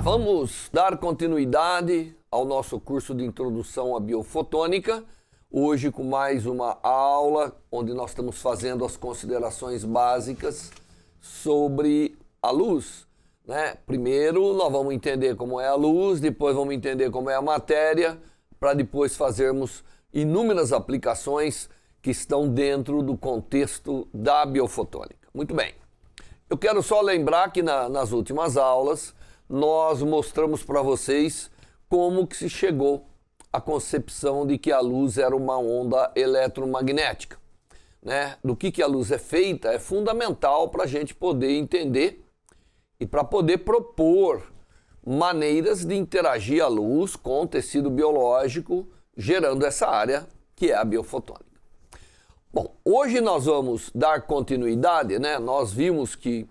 Vamos dar continuidade ao nosso curso de introdução à biofotônica, hoje com mais uma aula onde nós estamos fazendo as considerações básicas sobre a luz, né? Primeiro nós vamos entender como é a luz, depois vamos entender como é a matéria, para depois fazermos inúmeras aplicações que estão dentro do contexto da biofotônica. Muito bem, eu quero só lembrar que nas últimas aulas nós mostramos para vocês como que se chegou à concepção de que a luz era uma onda eletromagnética, né? Do que a luz é feita é fundamental para a gente poder entender e para poder propor maneiras de interagir a luz com o tecido biológico, gerando essa área que é a biofotônica. Bom, hoje nós vamos dar continuidade, né? Nós vimos que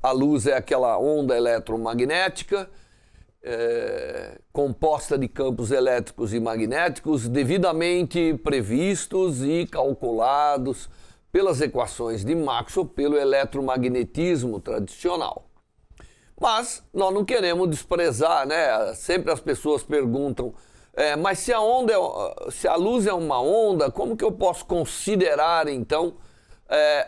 a luz é aquela onda eletromagnética composta de campos elétricos e magnéticos devidamente previstos e calculados pelas equações de Maxwell, pelo eletromagnetismo tradicional. Mas nós não queremos desprezar, né? Sempre as pessoas perguntam, mas se a luz é uma onda, como que eu posso considerar então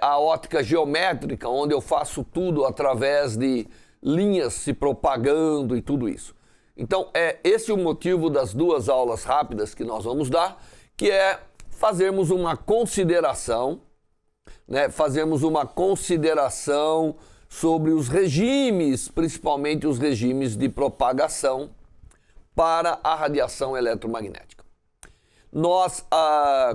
a ótica geométrica, onde eu faço tudo através de linhas se propagando e tudo isso? Então, esse o motivo das duas aulas rápidas que nós vamos dar, que é fazermos uma consideração, né? Fazermos uma consideração sobre os regimes, principalmente os regimes de propagação para a radiação eletromagnética. Nós,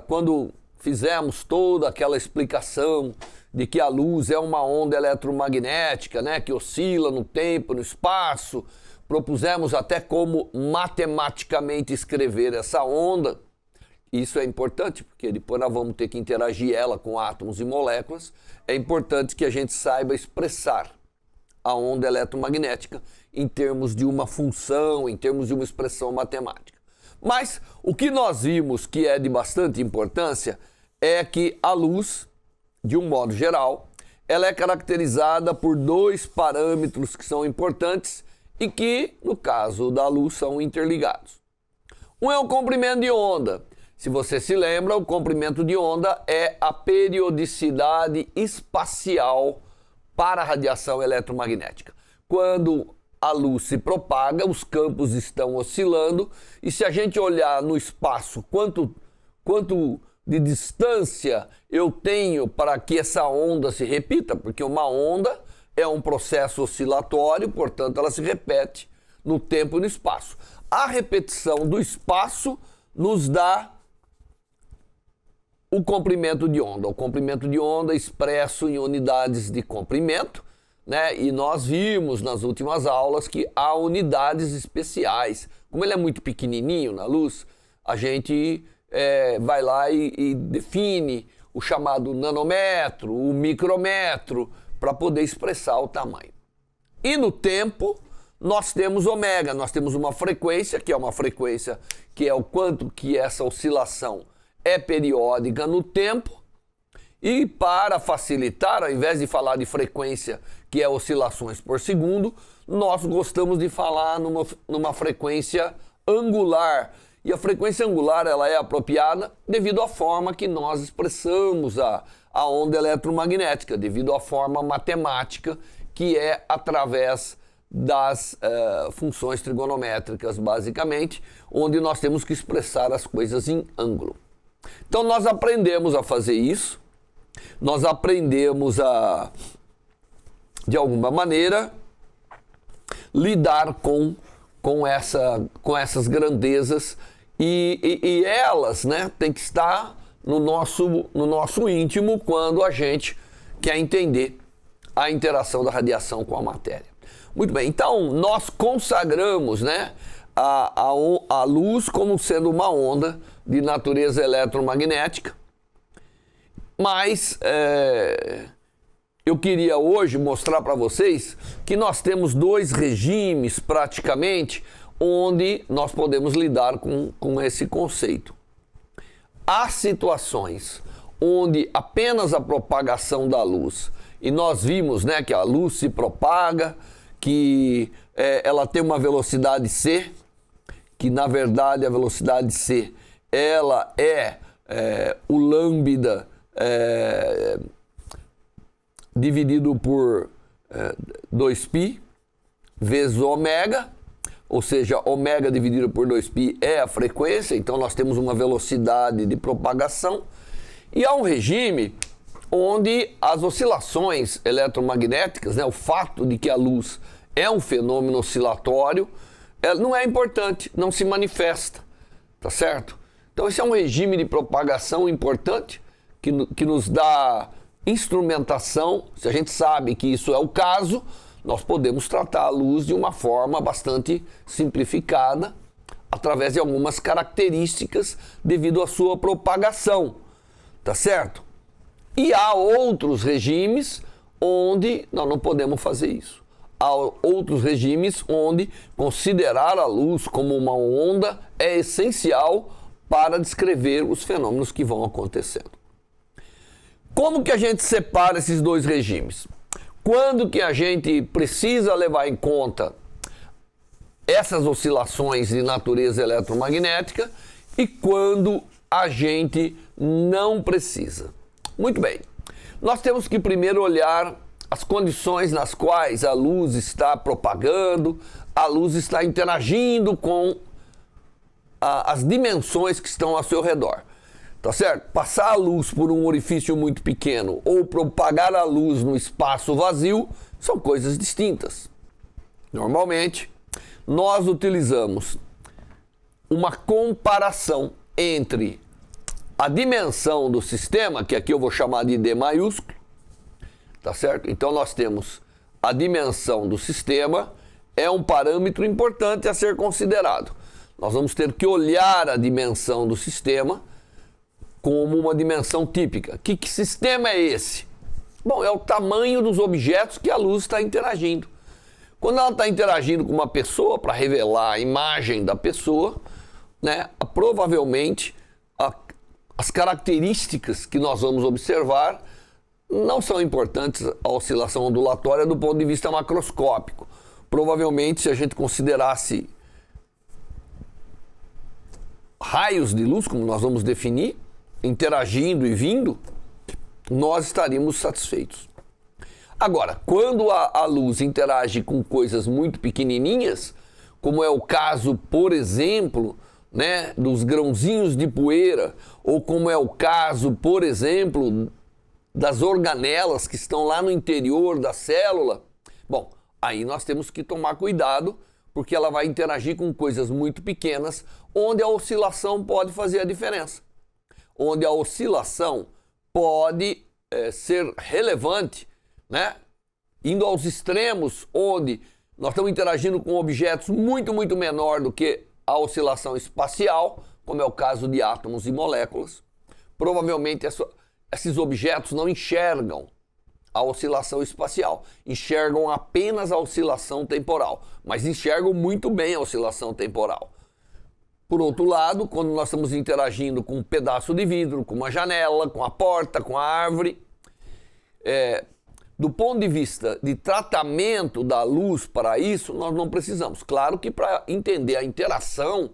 quando fizemos toda aquela explicação de que a luz é uma onda eletromagnética, né, que oscila no tempo, no espaço, propusemos até como matematicamente escrever essa onda. Isso é importante, porque depois nós vamos ter que interagir ela com átomos e moléculas. É importante que a gente saiba expressar a onda eletromagnética em termos de uma função, em termos de uma expressão matemática. Mas o que nós vimos que é de bastante importância é que a luz, de um modo geral, ela é caracterizada por dois parâmetros que são importantes e que, no caso da luz, são interligados. Um é o comprimento de onda. Se você se lembra, o comprimento de onda é a periodicidade espacial para a radiação eletromagnética. Quando a luz se propaga, os campos estão oscilando, e se a gente olhar no espaço quanto de distância eu tenho para que essa onda se repita, porque uma onda é um processo oscilatório, portanto ela se repete no tempo e no espaço. A repetição do espaço nos dá o comprimento de onda. O comprimento de onda expresso em unidades de comprimento, né? E nós vimos nas últimas aulas que há unidades especiais. Como ele é muito pequenininho na luz, a gente vai lá e define o chamado nanômetro, o micrômetro, para poder expressar o tamanho. E no tempo, nós temos ômega, nós temos uma frequência, que é uma frequência que é o quanto que essa oscilação é periódica no tempo. E para facilitar, ao invés de falar de frequência, que é oscilações por segundo, nós gostamos de falar numa frequência angular. E a frequência angular ela é apropriada devido à forma que nós expressamos a onda eletromagnética, devido à forma matemática que é através das funções trigonométricas, basicamente, onde nós temos que expressar as coisas em ângulo. Então nós aprendemos a fazer isso, nós aprendemos a, de alguma maneira, lidar com essas grandezas e elas, né, têm que estar no nosso íntimo quando a gente quer entender a interação da radiação com a matéria. Muito bem, então nós consagramos, né, a luz como sendo uma onda de natureza eletromagnética, mas eu queria hoje mostrar para vocês que nós temos dois regimes praticamente onde nós podemos lidar com esse conceito. Há situações onde apenas a propagação da luz, e nós vimos, né, que a luz se propaga, que ela tem uma velocidade c, que na verdade a velocidade c ela é o lambda dividido por 2π vezes ômega, ou seja, ômega dividido por 2π é a frequência, então nós temos uma velocidade de propagação, e há um regime onde as oscilações eletromagnéticas, né, o fato de que a luz é um fenômeno oscilatório, não é importante, não se manifesta, tá certo? Então esse é um regime de propagação importante que nos dá instrumentação. Se a gente sabe que isso é o caso, nós podemos tratar a luz de uma forma bastante simplificada, através de algumas características devido à sua propagação, tá certo? E há outros regimes onde nós não podemos fazer isso. Há outros regimes onde considerar a luz como uma onda é essencial para descrever os fenômenos que vão acontecendo. Como que a gente separa esses dois regimes? Quando que a gente precisa levar em conta essas oscilações de natureza eletromagnética e quando a gente não precisa? Muito bem, nós temos que primeiro olhar as condições nas quais a luz está propagando, a luz está interagindo com as dimensões que estão ao seu redor. Tá certo? Passar a luz por um orifício muito pequeno ou propagar a luz no espaço vazio são coisas distintas. Normalmente, nós utilizamos uma comparação entre a dimensão do sistema, que aqui eu vou chamar de D maiúsculo, tá certo? Então nós temos a dimensão do sistema, é um parâmetro importante a ser considerado. Nós vamos ter que olhar a dimensão do sistema como uma dimensão típica. Que sistema é esse? Bom, é o tamanho dos objetos que a luz está interagindo. Quando ela está interagindo com uma pessoa para revelar a imagem da pessoa, né, provavelmente as características que nós vamos observar não são importantes a oscilação ondulatória do ponto de vista macroscópico. Provavelmente, se a gente considerasse raios de luz, como nós vamos definir, interagindo e vindo, nós estaríamos satisfeitos. Agora, quando a luz interage com coisas muito pequenininhas, como é o caso, por exemplo, né, dos grãozinhos de poeira, ou como é o caso, por exemplo, das organelas que estão lá no interior da célula, bom, aí nós temos que tomar cuidado, porque ela vai interagir com coisas muito pequenas, onde a oscilação pode fazer a diferença. Onde a oscilação pode ser relevante, né? Indo aos extremos, onde nós estamos interagindo com objetos muito, muito menor do que a oscilação espacial, como é o caso de átomos e moléculas. Provavelmente esses objetos não enxergam a oscilação espacial, enxergam apenas a oscilação temporal, mas enxergam muito bem a oscilação temporal. Por outro lado, quando nós estamos interagindo com um pedaço de vidro, com uma janela, com a porta, com a árvore, do ponto de vista de tratamento da luz para isso, nós não precisamos. Claro que para entender a interação,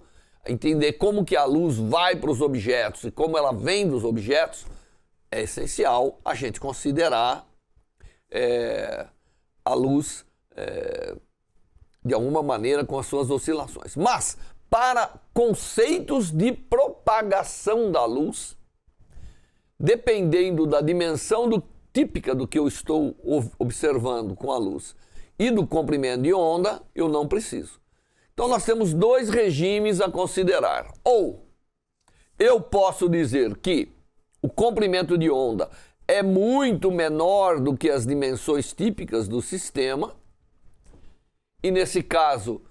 entender como que a luz vai para os objetos e como ela vem dos objetos, é essencial a gente considerar a luz de alguma maneira com as suas oscilações. Mas para conceitos de propagação da luz, dependendo da dimensão típica do que eu estou observando com a luz e do comprimento de onda, eu não preciso. Então nós temos dois regimes a considerar. Ou eu posso dizer que o comprimento de onda é muito menor do que as dimensões típicas do sistema, e nesse caso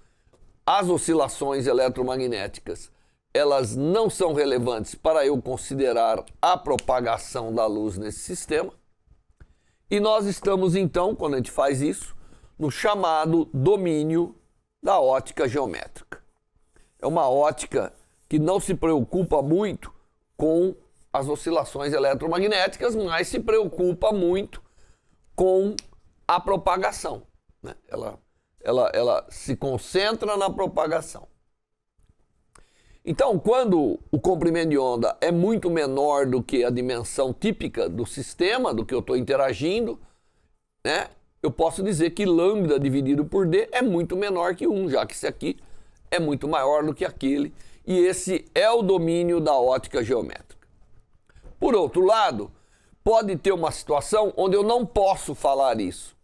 as oscilações eletromagnéticas, elas não são relevantes para eu considerar a propagação da luz nesse sistema. E nós estamos então, quando a gente faz isso, no chamado domínio da ótica geométrica. É uma ótica que não se preocupa muito com as oscilações eletromagnéticas, mas se preocupa muito com a propagação, né? Ela ela se concentra na propagação. Então, quando o comprimento de onda é muito menor do que a dimensão típica do sistema, do que eu estou interagindo, né, eu posso dizer que lambda dividido por d é muito menor que 1, já que esse aqui é muito maior do que aquele, e esse é o domínio da ótica geométrica. Por outro lado, pode ter uma situação onde eu não posso falar isso.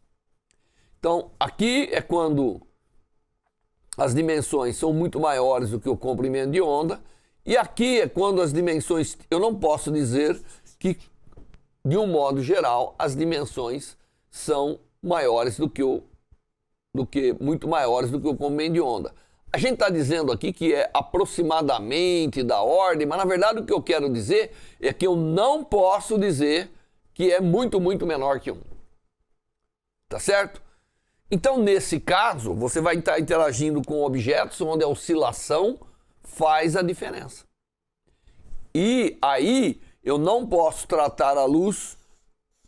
Então, aqui é quando as dimensões são muito maiores do que o comprimento de onda, e aqui é quando as dimensões, eu não posso dizer que, de um modo geral, as dimensões são maiores muito maiores do que o comprimento de onda. A gente está dizendo aqui que é aproximadamente da ordem, mas na verdade o que eu quero dizer é que eu não posso dizer que é muito menor que 1. Tá certo? Então, nesse caso, você vai estar interagindo com objetos onde a oscilação faz a diferença. E aí, eu não posso tratar a luz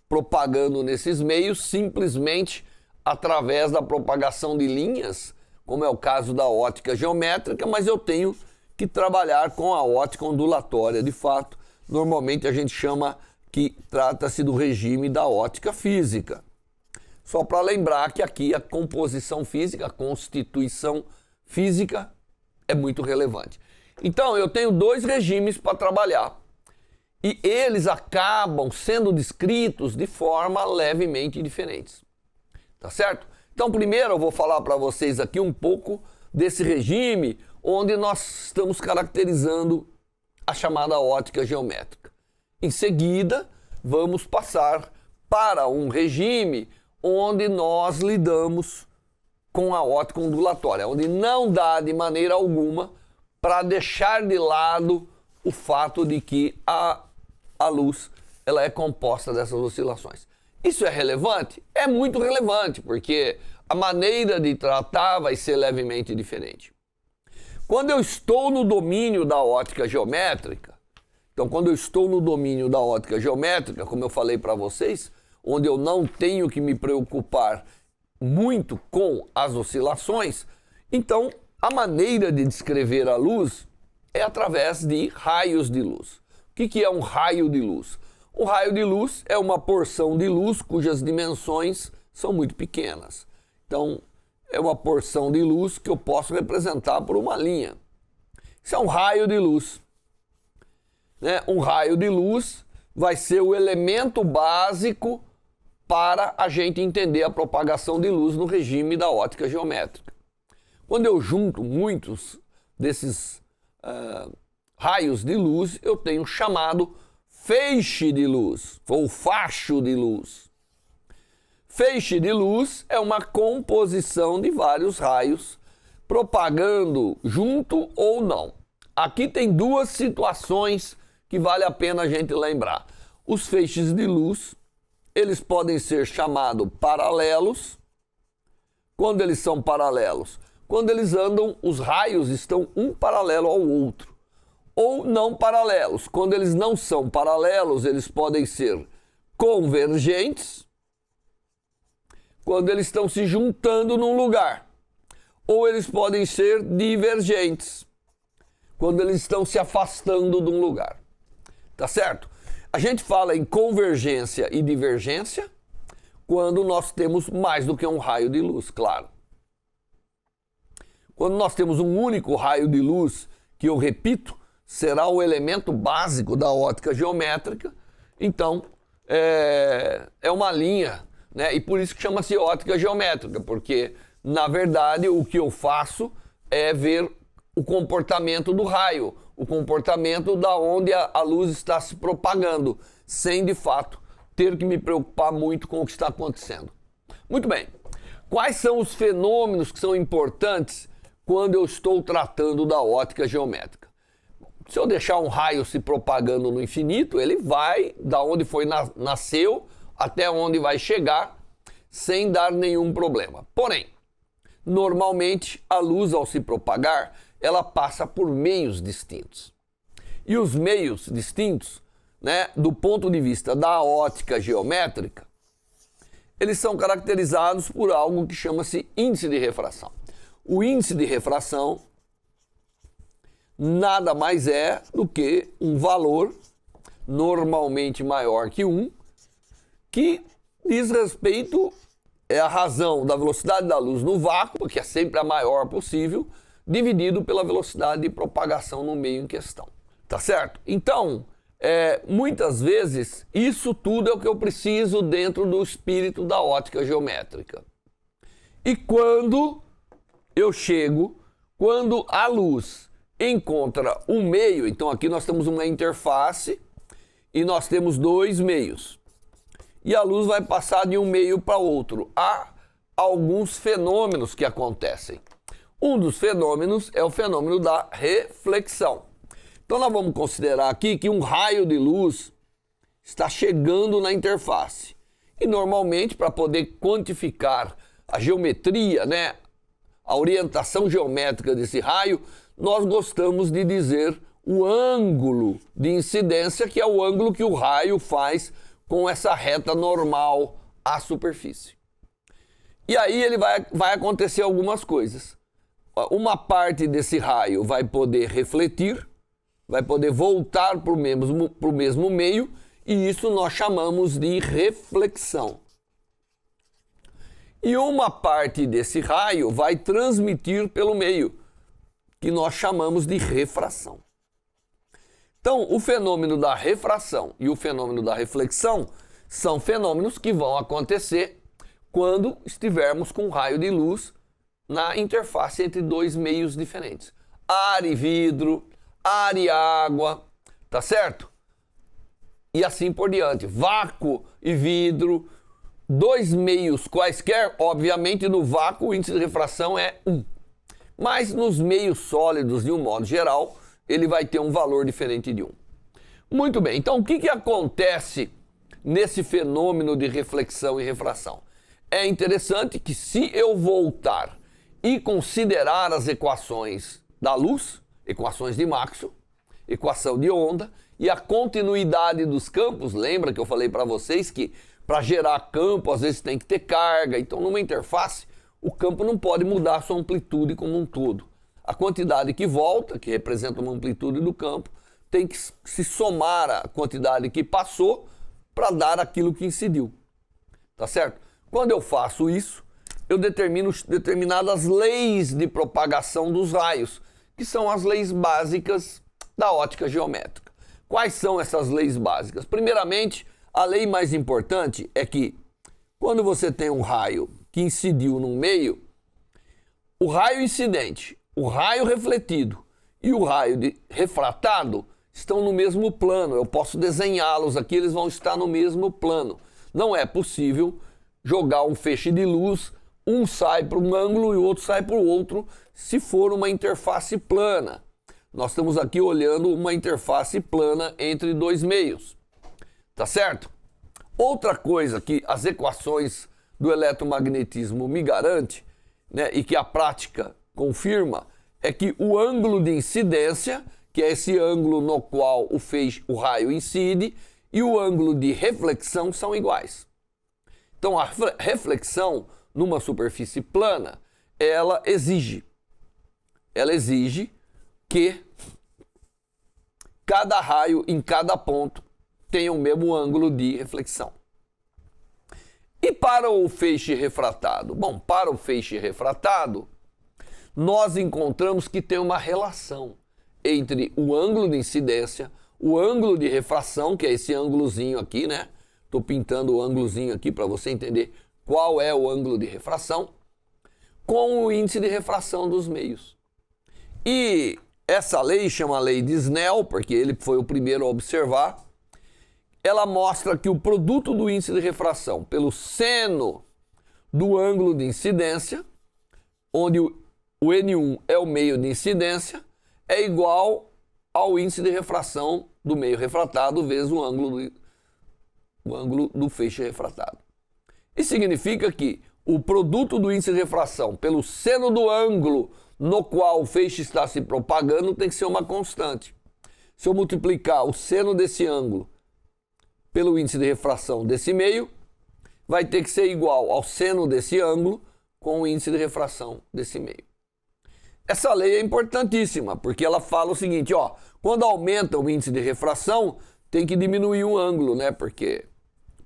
propagando nesses meios simplesmente através da propagação de linhas, como é o caso da ótica geométrica, mas eu tenho que trabalhar com a ótica ondulatória. De fato, normalmente a gente chama que trata-se do regime da ótica física. Só para lembrar que aqui a composição física, a constituição física é muito relevante. Então, eu tenho 2 regimes para trabalhar. E eles acabam sendo descritos de forma levemente diferentes. Tá certo? Então, primeiro eu vou falar para vocês aqui um pouco desse regime onde nós estamos caracterizando a chamada ótica geométrica. Em seguida, vamos passar para um regime onde nós lidamos com a ótica ondulatória, onde não dá de maneira alguma para deixar de lado o fato de que a luz ela é composta dessas oscilações. Isso é relevante? É muito relevante, porque a maneira de tratar vai ser levemente diferente. Quando eu estou no domínio da ótica geométrica, então quando eu estou no domínio da ótica geométrica, como eu falei para vocês, onde eu não tenho que me preocupar muito com as oscilações, então a maneira de descrever a luz é através de raios de luz. O que é um raio de luz? Um raio de luz é uma porção de luz cujas dimensões são muito pequenas. Então, é uma porção de luz que eu posso representar por uma linha. Isso é um raio de luz. Né? Um raio de luz vai ser o elemento básico para a gente entender a propagação de luz no regime da ótica geométrica. Quando eu junto muitos desses raios de luz, eu tenho chamado feixe de luz, ou facho de luz. Feixe de luz é uma composição de vários raios propagando junto ou não. Aqui tem 2 situações que vale a pena a gente lembrar. Os feixes de luz, eles podem ser chamados paralelos. Quando eles são paralelos? Quando eles andam, os raios estão um paralelo ao outro. Ou não paralelos. Quando eles não são paralelos, eles podem ser convergentes. Quando eles estão se juntando num lugar. Ou eles podem ser divergentes. Quando eles estão se afastando de um lugar. Tá certo? A gente fala em convergência e divergência quando nós temos mais do que um raio de luz, claro. Quando nós temos um único raio de luz, que eu repito, será o elemento básico da ótica geométrica, então é uma linha, né? E por isso que chama-se ótica geométrica, porque, na verdade, o que eu faço é ver o comportamento do raio, o comportamento da onde a luz está se propagando, sem, de fato, ter que me preocupar muito com o que está acontecendo. Muito bem. Quais são os fenômenos que são importantes quando eu estou tratando da ótica geométrica? Se eu deixar um raio se propagando no infinito, ele vai da onde nasceu até onde vai chegar, sem dar nenhum problema. Porém, normalmente, a luz, ao se propagar, ela passa por meios distintos. E os meios distintos, né, do ponto de vista da ótica geométrica, eles são caracterizados por algo que chama-se índice de refração. O índice de refração nada mais é do que um valor normalmente maior que 1, que diz respeito, é a razão da velocidade da luz no vácuo, que é sempre a maior possível, dividido pela velocidade de propagação no meio em questão. Tá certo? Então, muitas vezes, isso tudo é o que eu preciso dentro do espírito da ótica geométrica. E quando quando a luz encontra um meio, então aqui nós temos uma interface e nós temos dois meios. E a luz vai passar de um meio para outro. Há alguns fenômenos que acontecem. Um dos fenômenos é o fenômeno da reflexão. Então nós vamos considerar aqui que um raio de luz está chegando na interface. E normalmente, para poder quantificar a geometria, né, a orientação geométrica desse raio, nós gostamos de dizer o ângulo de incidência, que é o ângulo que o raio faz com essa reta normal à superfície. E aí ele vai acontecer algumas coisas. Uma parte desse raio vai poder refletir, vai poder voltar para o mesmo meio, e isso nós chamamos de reflexão. E uma parte desse raio vai transmitir pelo meio, que nós chamamos de refração. Então, o fenômeno da refração e o fenômeno da reflexão são fenômenos que vão acontecer quando estivermos com um raio de luz na interface entre dois meios diferentes. Ar e vidro, ar e água, tá certo? E assim por diante. Vácuo e vidro, dois meios quaisquer, obviamente no vácuo o índice de refração é 1. Mas nos meios sólidos, de um modo geral, ele vai ter um valor diferente de 1. Muito bem, então o que acontece nesse fenômeno de reflexão e refração? É interessante que se eu voltar e considerar as equações da luz, equações de Maxwell, equação de onda, e a continuidade dos campos, lembra que eu falei para vocês que para gerar campo às vezes tem que ter carga, então numa interface o campo não pode mudar a sua amplitude como um todo. A quantidade que volta, que representa uma amplitude do campo, tem que se somar à quantidade que passou para dar aquilo que incidiu. Tá certo? Quando eu faço isso, eu determino determinadas leis de propagação dos raios, que são as leis básicas da ótica geométrica. Quais são essas leis básicas? Primeiramente, a lei mais importante é que quando você tem um raio que incidiu num meio, o raio incidente, o raio refletido e o raio refratado estão no mesmo plano. Eu posso desenhá-los aqui, eles vão estar no mesmo plano. Não é possível jogar um feixe de luz, um sai para um ângulo e o outro sai para o outro, se for uma interface plana. Nós estamos aqui olhando uma interface plana entre dois meios. Tá certo? Outra coisa que as equações do eletromagnetismo me garante, né, e que a prática confirma, é que o ângulo de incidência, que é esse ângulo no qual o raio incide, e o ângulo de reflexão são iguais. Então a reflexão numa superfície plana, ela exige que cada raio em cada ponto tenha o mesmo ângulo de reflexão. E para o feixe refratado? Bom, para o feixe refratado, nós encontramos que tem uma relação entre o ângulo de incidência, o ângulo de refração, que é esse ângulozinho aqui, né? Estou pintando o ângulozinho aqui para você entender qual é o ângulo de refração, com o índice de refração dos meios. E essa lei chama lei de Snell, porque ele foi o primeiro a observar. Ela mostra que o produto do índice de refração pelo seno do ângulo de incidência, onde o N1 é o meio de incidência, é igual ao índice de refração do meio refratado vezes o ângulo do feixe refratado. Isso significa que o produto do índice de refração pelo seno do ângulo no qual o feixe está se propagando tem que ser uma constante. Se eu multiplicar o seno desse ângulo pelo índice de refração desse meio, vai ter que ser igual ao seno desse ângulo com o índice de refração desse meio. Essa lei é importantíssima, porque ela fala o seguinte, ó, quando aumenta o índice de refração, tem que diminuir o ângulo, né? Porque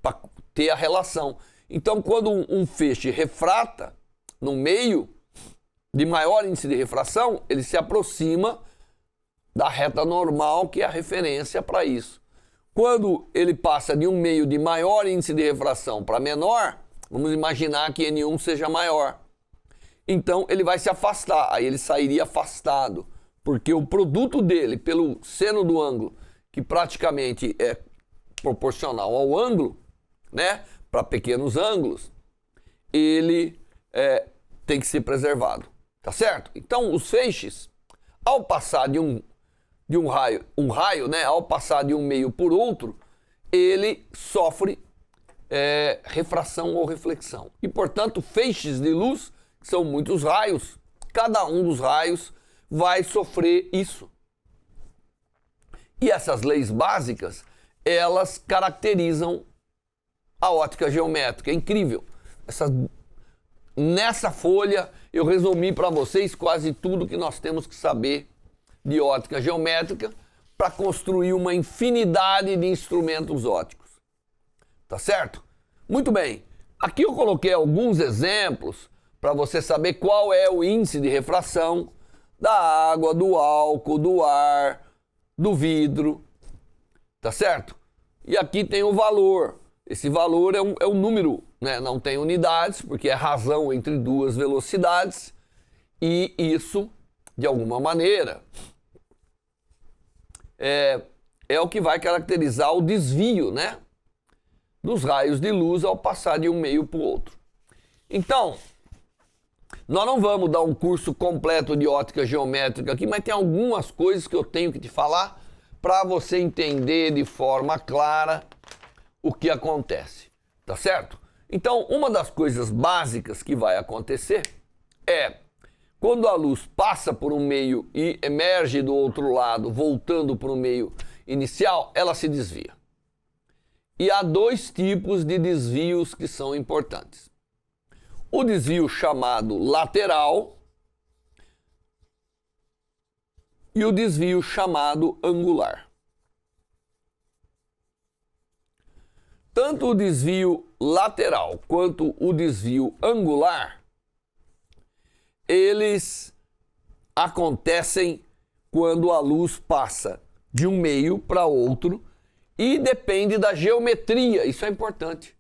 para ter a relação. Então, quando um feixe refrata no meio de maior índice de refração, ele se aproxima da reta normal, que é a referência para isso. Quando ele passa de um meio de maior índice de refração para menor, vamos imaginar que N1 seja maior. Então, ele vai se afastar, aí ele sairia afastado, porque o produto dele, pelo seno do ângulo, que praticamente é proporcional ao ângulo, né, para pequenos ângulos, ele tem que ser preservado, tá certo? Então, os feixes, ao passar de um raio, né, ao passar de um meio por outro, ele sofre refração ou reflexão. E, portanto, feixes de luz, que são muitos raios, cada um dos raios vai sofrer isso. E essas leis básicas, elas caracterizam a ótica geométrica. É incrível. Nessa folha, eu resumi para vocês quase tudo que nós temos que saber de ótica geométrica para construir uma infinidade de instrumentos ópticos. Tá certo? Muito bem. Aqui eu coloquei alguns exemplos para você saber qual é o índice de refração da água, do álcool, do ar, do vidro. Tá certo? E aqui tem o valor. Esse valor é um número, né? Não tem unidades, porque é razão entre duas velocidades. E isso, de alguma maneira, é o que vai caracterizar o desvio, né, dos raios de luz ao passar de um meio para o outro. Então, nós não vamos dar um curso completo de ótica geométrica aqui, mas tem algumas coisas que eu tenho que te falar para você entender de forma clara o que acontece, tá certo? Então, uma das coisas básicas que vai acontecer é quando a luz passa por um meio e emerge do outro lado, voltando para o meio inicial, ela se desvia. E há dois tipos de desvios que são importantes. O desvio chamado lateral e o desvio chamado angular. Tanto o desvio lateral quanto o desvio angular, eles acontecem quando a luz passa de um meio para outro e depende da geometria. Isso é importante,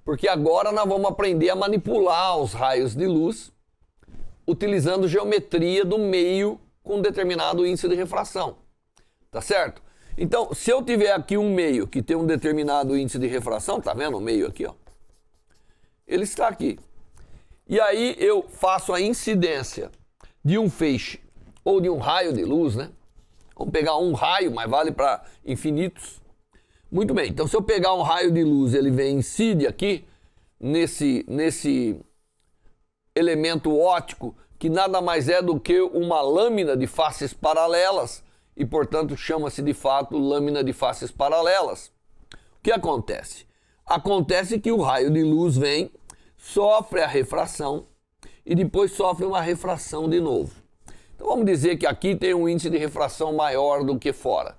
porque agora nós vamos aprender a manipular os raios de luz utilizando geometria do meio com determinado índice de refração. Tá certo? Então, se eu tiver aqui um meio que tem um determinado índice de refração, tá vendo o meio aqui, ó? Ele está aqui. E aí eu faço a incidência de um feixe ou de um raio de luz, né? Vamos pegar um raio, mas vale para infinitos. Muito bem, então se eu pegar um raio de luz, ele vem incide aqui nesse elemento óptico, que nada mais é do que uma lâmina de faces paralelas, e portanto chama-se de fato lâmina de faces paralelas. O que acontece? Acontece que o raio de luz vem, sofre a refração e depois sofre uma refração de novo. Então vamos dizer que aqui tem um índice de refração maior do que fora.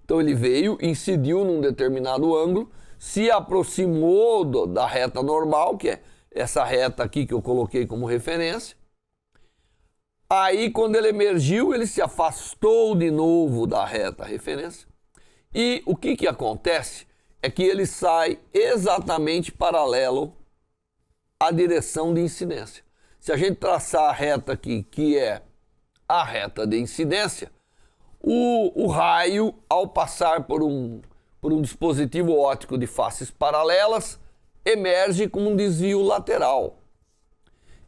Então ele veio, incidiu num determinado ângulo, se aproximou da reta normal, que é essa reta aqui que eu coloquei como referência. Aí quando ele emergiu, ele se afastou de novo da reta referência. E o que acontece é que ele sai exatamente paralelo à direção de incidência. Se a gente traçar a reta aqui, que é a reta de incidência, o raio, ao passar por um dispositivo óptico de faces paralelas, emerge com um desvio lateral.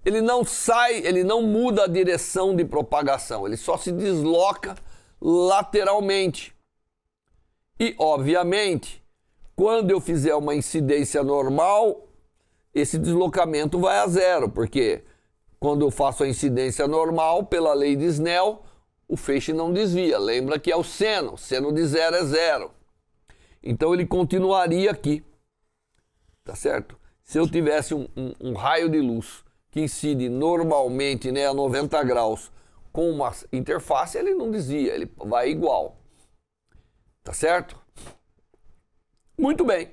Ele não sai, ele não muda a direção de propagação, ele só se desloca lateralmente. E, obviamente, quando eu fizer uma incidência normal, esse deslocamento vai a zero, porque quando eu faço a incidência normal, pela lei de Snell, o feixe não desvia. Lembra que é o seno de zero é zero. Então ele continuaria aqui, tá certo? Se eu tivesse um raio de luz que incide normalmente, né, a 90 graus com uma interface, ele não desvia, ele vai igual. Tá certo? Muito bem.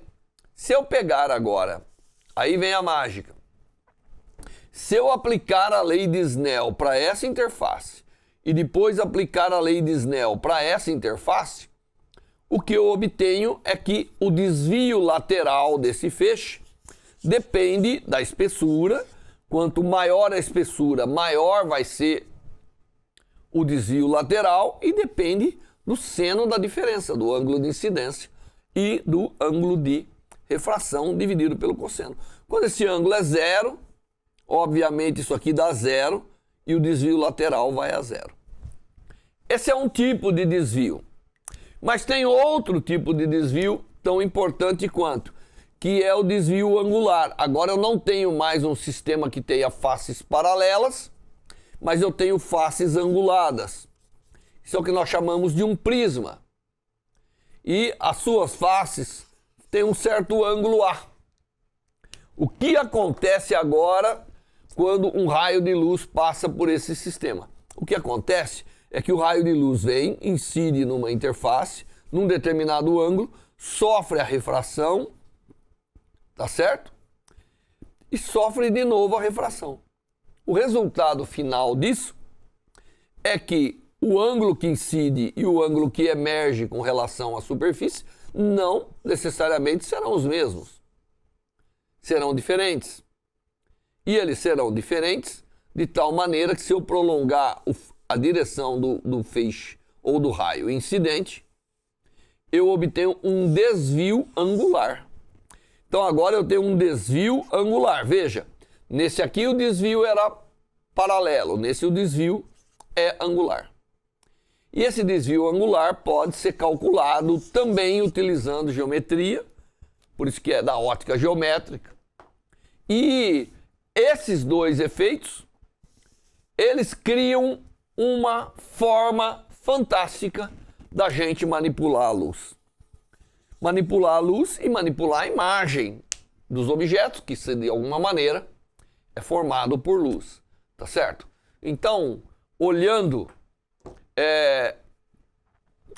Se eu pegar agora, aí vem a mágica. Se eu aplicar a lei de Snell para essa interface e depois aplicar a lei de Snell para essa interface, o que eu obtenho é que o desvio lateral desse feixe depende da espessura. Quanto maior a espessura, maior vai ser o desvio lateral e depende do seno da diferença, do ângulo de incidência e do ângulo de refração dividido pelo cosseno. Quando esse ângulo é zero, obviamente isso aqui dá zero e o desvio lateral vai a zero. Esse é um tipo de desvio. Mas tem outro tipo de desvio tão importante quanto, que é o desvio angular. Agora eu não tenho mais um sistema que tenha faces paralelas, mas eu tenho faces anguladas. Isso é o que nós chamamos de um prisma. E as suas faces têm um certo ângulo A. O que acontece agora quando um raio de luz passa por esse sistema? O que acontece é que o raio de luz vem, incide numa interface, num determinado ângulo, sofre a refração, tá certo? E sofre de novo a refração. O resultado final disso é que o ângulo que incide e o ângulo que emerge com relação à superfície não necessariamente serão os mesmos. Serão diferentes. E eles serão diferentes de tal maneira que, se eu prolongar a direção do feixe ou do raio incidente, eu obtenho um desvio angular. Então agora eu tenho um desvio angular. Veja, nesse aqui o desvio era paralelo, nesse o desvio é angular. E esse desvio angular pode ser calculado também utilizando geometria, por isso que é da ótica geométrica. E esses dois efeitos, eles criam uma forma fantástica da gente manipular a luz. Manipular a luz e manipular a imagem dos objetos, que de alguma maneira é formado por luz, tá certo? Então, olhando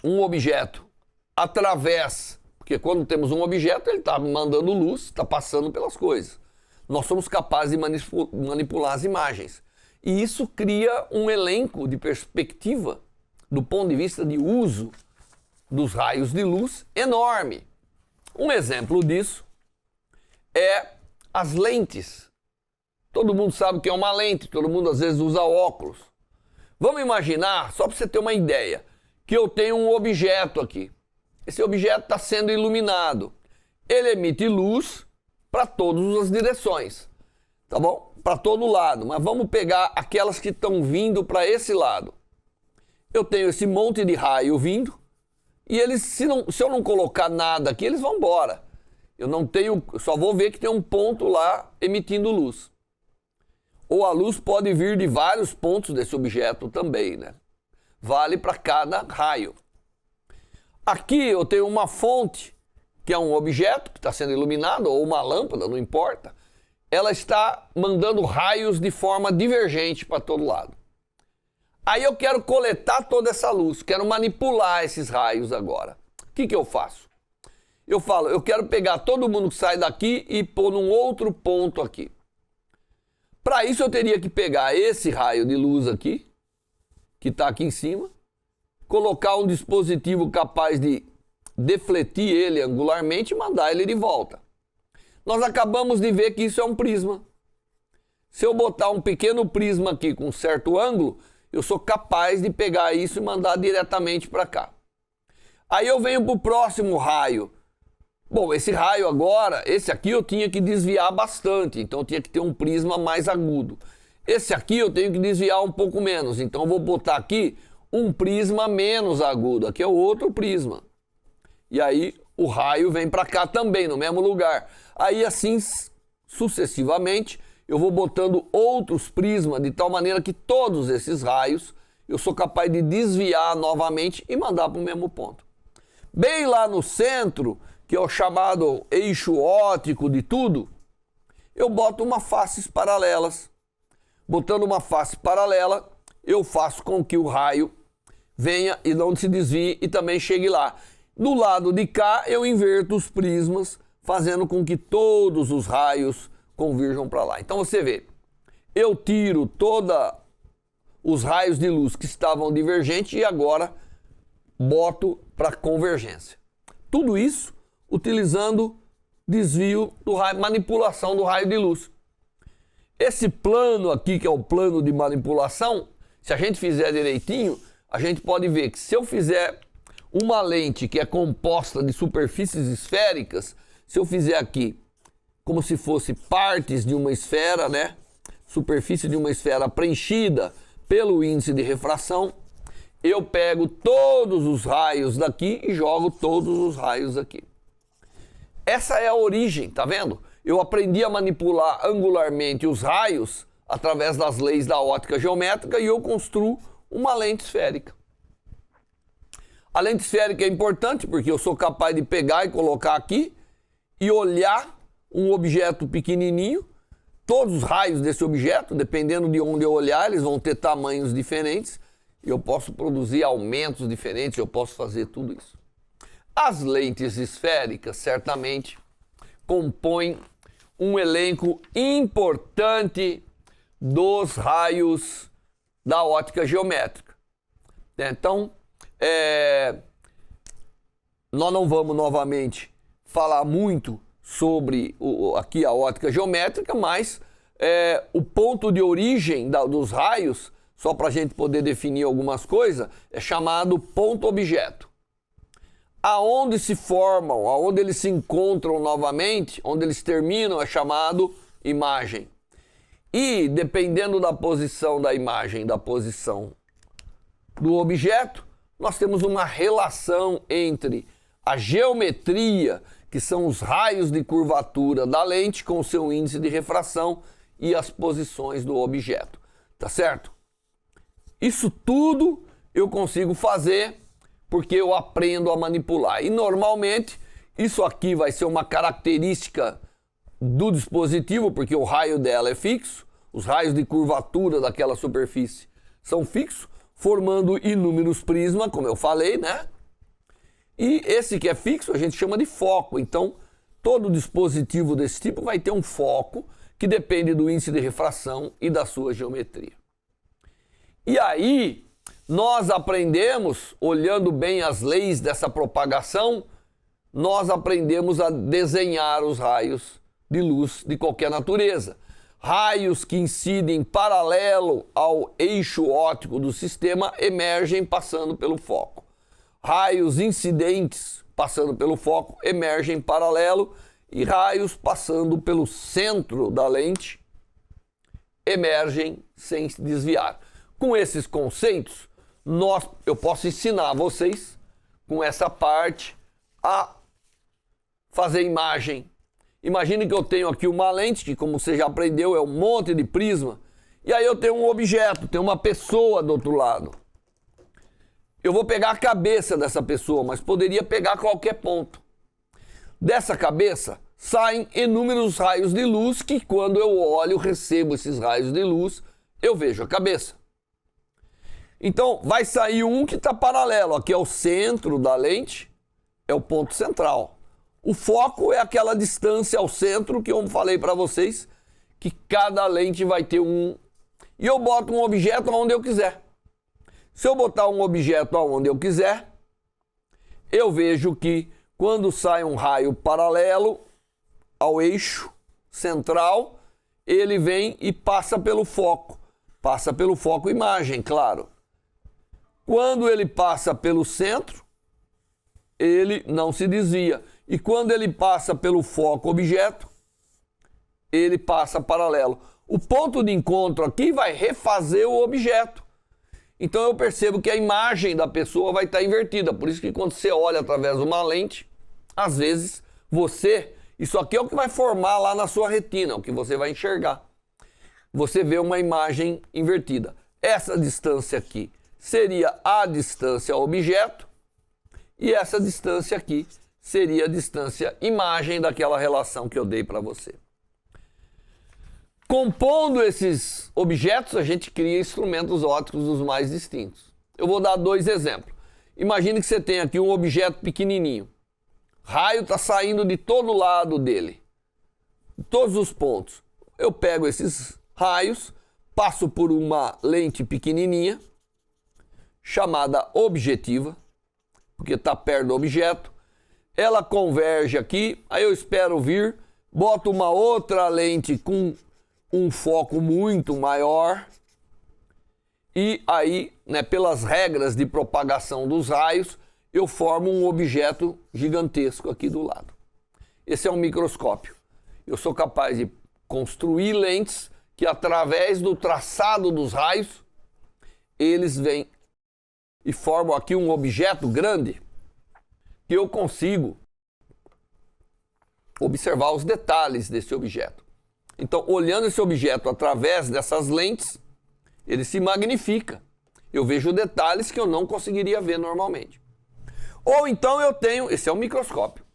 um objeto através, porque quando temos um objeto, ele está mandando luz, está passando pelas coisas. Nós somos capazes de manipular as imagens. E isso cria um elenco de perspectiva, do ponto de vista de uso dos raios de luz, enorme. Um exemplo disso é as lentes. Todo mundo sabe o que é uma lente, todo mundo às vezes usa óculos. Vamos imaginar, só para você ter uma ideia, que eu tenho um objeto aqui. Esse objeto está sendo iluminado. Ele emite luz para todas as direções, tá bom? Para todo lado, mas vamos pegar aquelas que estão vindo para esse lado. Eu tenho esse monte de raio vindo e eles, se eu não colocar nada aqui, eles vão embora. Eu só vou ver que tem um ponto lá emitindo luz. Ou a luz pode vir de vários pontos desse objeto também, né? Vale para cada raio. Aqui eu tenho uma fonte, que é um objeto que está sendo iluminado, ou uma lâmpada, não importa. Ela está mandando raios de forma divergente para todo lado. Aí eu quero coletar toda essa luz, quero manipular esses raios agora. O que eu faço? Eu falo, eu quero pegar todo mundo que sai daqui e pôr num outro ponto aqui. Para isso eu teria que pegar esse raio de luz aqui, que está aqui em cima, colocar um dispositivo capaz de defletir ele angularmente e mandar ele de volta. Nós acabamos de ver que isso é um prisma. Se eu botar um pequeno prisma aqui com um certo ângulo, eu sou capaz de pegar isso e mandar diretamente para cá. Aí eu venho para o próximo raio. Bom, esse raio agora, esse aqui eu tinha que desviar bastante, então eu tinha que ter um prisma mais agudo. Esse aqui eu tenho que desviar um pouco menos, então eu vou botar aqui um prisma menos agudo. Aqui é o outro prisma. E aí o raio vem para cá também, no mesmo lugar. Aí assim, sucessivamente, eu vou botando outros prismas, de tal maneira que todos esses raios eu sou capaz de desviar novamente e mandar para o mesmo ponto. Bem lá no centro, que é o chamado eixo óptico de tudo, eu boto uma faces paralelas. Botando uma face paralela, eu faço com que o raio venha e não se desvie e também chegue lá. Do lado de cá, eu inverto os prismas, fazendo com que todos os raios convirjam para lá. Então você vê, eu tiro todos os raios de luz que estavam divergentes e agora boto para convergência. Tudo isso utilizando desvio do raio, manipulação do raio de luz. Esse plano aqui, que é o plano de manipulação, se a gente fizer direitinho, a gente pode ver que se eu fizer uma lente que é composta de superfícies esféricas, se eu fizer aqui como se fosse partes de uma esfera, né? Superfície de uma esfera preenchida pelo índice de refração, eu pego todos os raios daqui e jogo todos os raios aqui. Essa é a origem, tá vendo? Eu aprendi a manipular angularmente os raios através das leis da ótica geométrica e eu construo uma lente esférica. A lente esférica é importante porque eu sou capaz de pegar e colocar aqui e olhar um objeto pequenininho, todos os raios desse objeto, dependendo de onde eu olhar, eles vão ter tamanhos diferentes e eu posso produzir aumentos diferentes, eu posso fazer tudo isso. As lentes esféricas, certamente, compõem um elenco importante dos raios da ótica geométrica. Então, nós não vamos novamente falar muito sobre aqui a ótica geométrica, mas o ponto de origem dos raios, só para a gente poder definir algumas coisas, é chamado ponto-objeto. Aonde se formam, aonde eles se encontram novamente, onde eles terminam, é chamado imagem. E dependendo da posição da imagem, da posição do objeto, nós temos uma relação entre a geometria, que são os raios de curvatura da lente com o seu índice de refração e as posições do objeto. Tá certo? Isso tudo eu consigo fazer porque eu aprendo a manipular. E normalmente isso aqui vai ser uma característica do dispositivo, porque o raio dela é fixo, os raios de curvatura daquela superfície são fixos, formando inúmeros prismas, como eu falei, né? E esse que é fixo a gente chama de foco. Então, todo dispositivo desse tipo vai ter um foco que depende do índice de refração e da sua geometria. E aí, nós aprendemos, olhando bem as leis dessa propagação, nós aprendemos a desenhar os raios de luz de qualquer natureza. Raios que incidem paralelo ao eixo óptico do sistema emergem passando pelo foco. Raios incidentes passando pelo foco emergem paralelo e raios passando pelo centro da lente emergem sem se desviar. Com esses conceitos, eu posso ensinar vocês, com essa parte, a fazer imagem. Imagine que eu tenho aqui uma lente, que como você já aprendeu, é um monte de prisma, e aí eu tenho um objeto, tem uma pessoa do outro lado. Eu vou pegar a cabeça dessa pessoa, mas poderia pegar qualquer ponto. Dessa cabeça saem inúmeros raios de luz que, quando eu olho, recebo esses raios de luz, eu vejo a cabeça. Então, vai sair um que está paralelo. Aqui é o centro da lente, é o ponto central. O foco é aquela distância ao centro que eu falei para vocês, que cada lente vai ter um. E eu boto um objeto onde eu quiser. Se eu botar um objeto onde eu quiser, eu vejo que quando sai um raio paralelo ao eixo central, ele vem e passa pelo foco. Passa pelo foco imagem, claro. Quando ele passa pelo centro, ele não se desvia. E quando ele passa pelo foco objeto, ele passa paralelo. O ponto de encontro aqui vai refazer o objeto. Então eu percebo que a imagem da pessoa vai estar invertida. Por isso que quando você olha através de uma lente, às vezes isso aqui é o que vai formar lá na sua retina, o que você vai enxergar. Você vê uma imagem invertida. Essa distância aqui seria a distância ao objeto e essa distância aqui seria a distância imagem daquela relação que eu dei para você. Compondo esses objetos, a gente cria instrumentos ópticos dos mais distintos. Eu vou dar 2 exemplos. Imagine que você tem aqui um objeto pequenininho. Raio está saindo de todo lado dele, de todos os pontos. Eu pego esses raios, passo por uma lente pequenininha, chamada objetiva, porque está perto do objeto. Ela converge aqui, aí eu espero vir, boto uma outra lente com um foco muito maior e aí, né, pelas regras de propagação dos raios, eu formo um objeto gigantesco aqui do lado. Esse é um microscópio. Eu sou capaz de construir lentes que, através do traçado dos raios, eles vêm e formam aqui um objeto grande que eu consigo observar os detalhes desse objeto. Então, olhando esse objeto através dessas lentes, ele se magnifica. Eu vejo detalhes que eu não conseguiria ver normalmente. Ou então eu tenho, esse é um microscópio.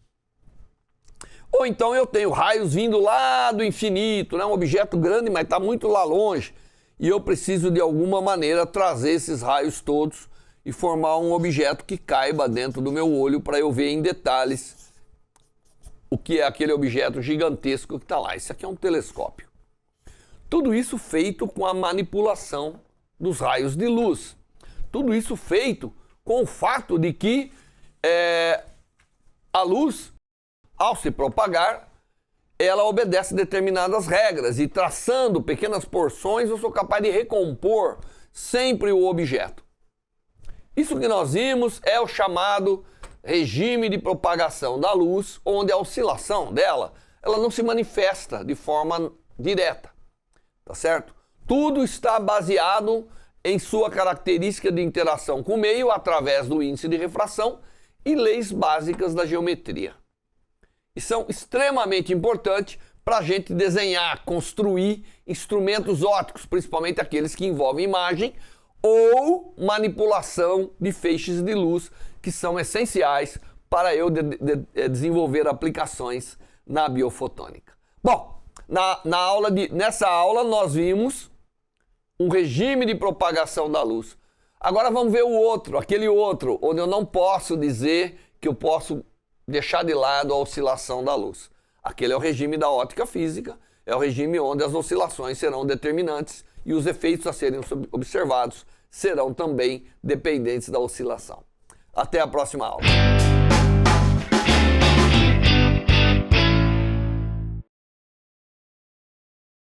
Ou então eu tenho raios vindo lá do infinito, né? Um objeto grande, mas está muito lá longe. E eu preciso de alguma maneira trazer esses raios todos e formar um objeto que caiba dentro do meu olho para eu ver em detalhes o que é aquele objeto gigantesco que está lá. Isso aqui é um telescópio. Tudo isso feito com a manipulação dos raios de luz. Tudo isso feito com o fato de que a luz, ao se propagar, ela obedece determinadas regras e, traçando pequenas porções, eu sou capaz de recompor sempre o objeto. Isso que nós vimos é o chamado regime de propagação da luz, onde a oscilação dela, ela não se manifesta de forma direta, tá certo? Tudo está baseado em sua característica de interação com o meio através do índice de refração e leis básicas da geometria. E são extremamente importantes para a gente desenhar, construir instrumentos ópticos, principalmente aqueles que envolvem imagem ou manipulação de feixes de luz, que são essenciais para eu desenvolver aplicações na biofotônica. Bom, nessa aula nós vimos um regime de propagação da luz. Agora vamos ver o outro, aquele outro, onde eu não posso dizer que eu posso deixar de lado a oscilação da luz. Aquele é o regime da óptica física, é o regime onde as oscilações serão determinantes e os efeitos a serem observados serão também dependentes da oscilação. Até a próxima aula.